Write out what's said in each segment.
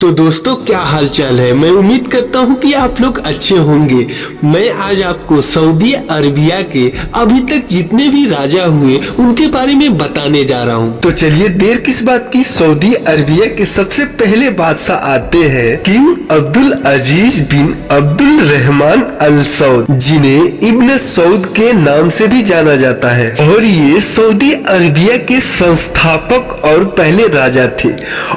तो दोस्तों क्या हाल चाल है। मैं उम्मीद करता हूं कि आप लोग अच्छे होंगे। मैं आज आपको सऊदी अरबिया के अभी तक जितने भी राजा हुए उनके बारे में बताने जा रहा हूं। तो चलिए देर किस बात की, सऊदी अरबिया के सबसे पहले बादशाह आते हैं किंग अब्दुल अजीज बिन अब्दुल रहमान अल सऊद, जिन्हें इब्न सऊद के नाम से भी जाना जाता है। और ये सऊदी अरबिया के संस्थापक और पहले राजा थे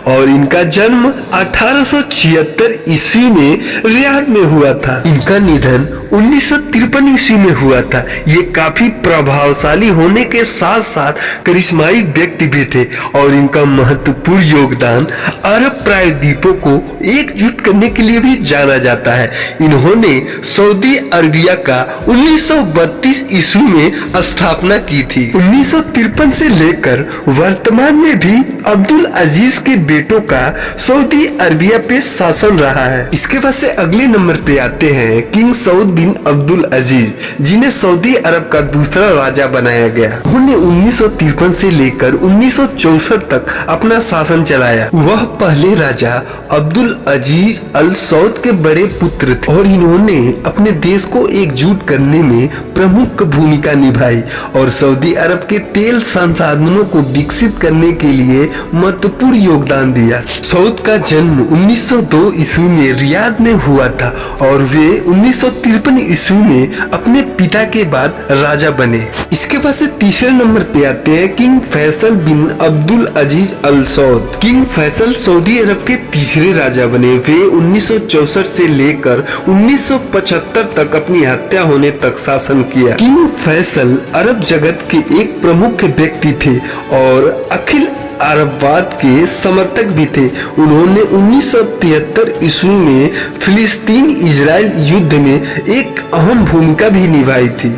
और इनका जन्म 1876 ईस्वी में रियाद में हुआ था। इनका निधन 1953 ईस्वी में हुआ था। ये काफी प्रभावशाली होने के साथ साथ करिश्माई व्यक्ति भी थे और इनका महत्वपूर्ण योगदान अरब प्रायद्वीपों को एकजुट करने के लिए भी जाना जाता है। इन्होंने सऊदी अरबिया का 1932 ईस्वी में स्थापना की थी। 1953 से लेकर वर्तमान में भी अब्दुल अजीज के बेटों का सऊदी अरबिया पे शासन रहा है। इसके बाद से अगले नंबर पे आते हैं किंग सऊद बिन अब्दुल अजीज, जिन्हें सऊदी अरब का दूसरा राजा बनाया गया। उन्होंने 1953 से लेकर 1964 तक अपना शासन चलाया। वह पहले राजा अब्दुल अजीज अल सऊद के बड़े पुत्र थे और इन्होंने अपने देश को एकजुट करने में प्रमुख भूमिका निभाई और सऊदी अरब के तेल संसाधनों को विकसित करने के लिए महत्वपूर्ण योगदान दिया। सऊद का जन्म 1902 ईस्वी में रियाद में हुआ था और वे 1953 ईस्वी में अपने पिता के बाद राजा बने। इसके बाद से तीसरे नंबर पे आते हैं किंग फैसल बिन अब्दुल अजीज अल सऊद। किंग फैसल सऊदी अरब के तीसरे राजा बने। वे 1964 से लेकर 1975 तक अपनी हत्या होने तक शासन किया। किंग फैसल अरब जगत के एक प्रमुख व्यक्ति थे और अखिल अरबवाद के समर्थक भी थे। उन्होंने 1973 ईस्वी में फिलिस्तीन इजराइल युद्ध में एक अहम भूमिका भी निभाई थी।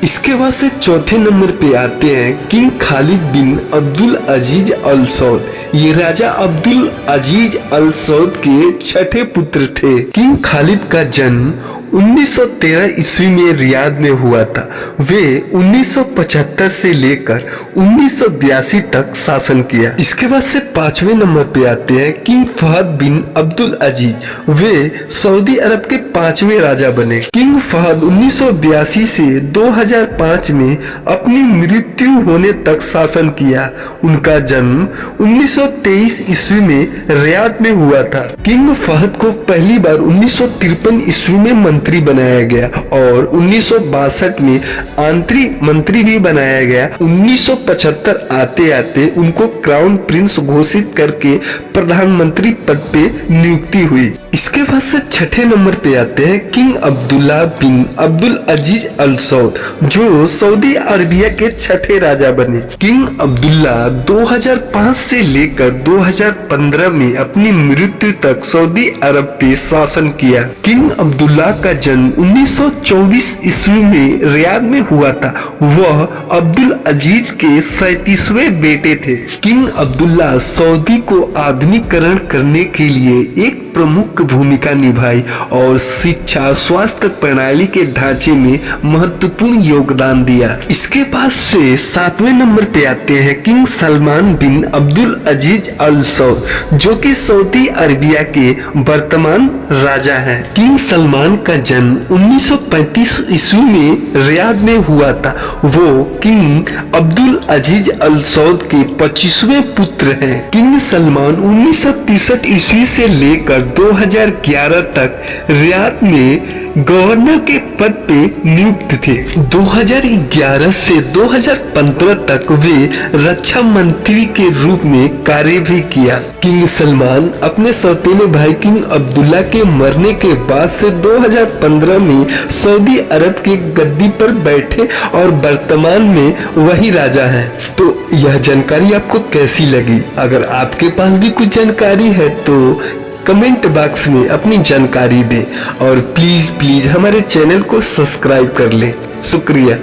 इसके बाद से चौथे नंबर पे आते हैं किंग खालिद बिन अब्दुल अजीज अल सऊद। ये राजा अब्दुल अजीज अल सऊद के छठे पुत्र थे। किंग खालिद का जन्म 1913 ईस्वी में रियाद में हुआ था। वे 1975 से लेकर 1982 तक शासन किया। इसके बाद से पांचवें नंबर पे आते हैं किंग फहद बिन अब्दुल अजीज। वे सऊदी अरब के पांचवें राजा बने। किंग फहद 1982 से 2005 में अपनी मृत्यु होने तक शासन किया। उनका जन्म 1923 ईस्वी में रियाद में हुआ था। किंग फहद को पहली बार 1953 ईस्वी में मंत्री बनाया गया और 1962 में आंतरिक मंत्री भी बनाया गया। 1975 आते आते उनको क्राउन प्रिंस घोषित करके प्रधानमंत्री पद पे नियुक्ति हुई। इसके बाद से छठे नंबर पे आते हैं किंग अब्दुल्ला बिन अब्दुल अजीज अल सऊद, जो सऊदी अरबिया के छठे राजा बने। किंग अब्दुल्ला 2005 से लेकर 2015 में अपनी मृत्यु तक सऊदी अरब पे शासन किया। किंग अब्दुल्ला का जन्म 1924 ईस्वी में रियाद में हुआ था। वह अब्दुल अजीज के 37वें बेटे थे। किंग अब्दुल्ला सऊदी को आधुनिकीकरण करने के लिए एक प्रमुख भूमिका निभाई और शिक्षा स्वास्थ्य प्रणाली के ढांचे में महत्वपूर्ण योगदान दिया। इसके बाद से सातवें नंबर पे आते हैं किंग सलमान बिन अब्दुल अजीज अल सऊद, जो कि सऊदी अरबिया के वर्तमान राजा हैं। किंग सलमान का जन्म 1935 ईस्वी में रियाद में हुआ था। वो किंग अब्दुल अजीज अल सऊद के 25वें पुत्र हैं। किंग सलमान 1963 ईस्वी से लेकर 2011 तक रियाद में गवर्नर के पद पे नियुक्त थे। 2011 से 2015 तक वे रक्षा मंत्री के रूप में कार्य भी किया। किंग सलमान अपने सौतेले भाई किंग अब्दुल्ला के मरने के बाद से 2015 में सऊदी अरब के गद्दी पर बैठे और वर्तमान में वही राजा हैं। तो यह जानकारी आपको कैसी लगी? अगर आपके पास भी कुछ जानकारी है तो कमेंट बॉक्स में अपनी जानकारी दें और प्लीज हमारे चैनल को सब्सक्राइब कर लें। शुक्रिया।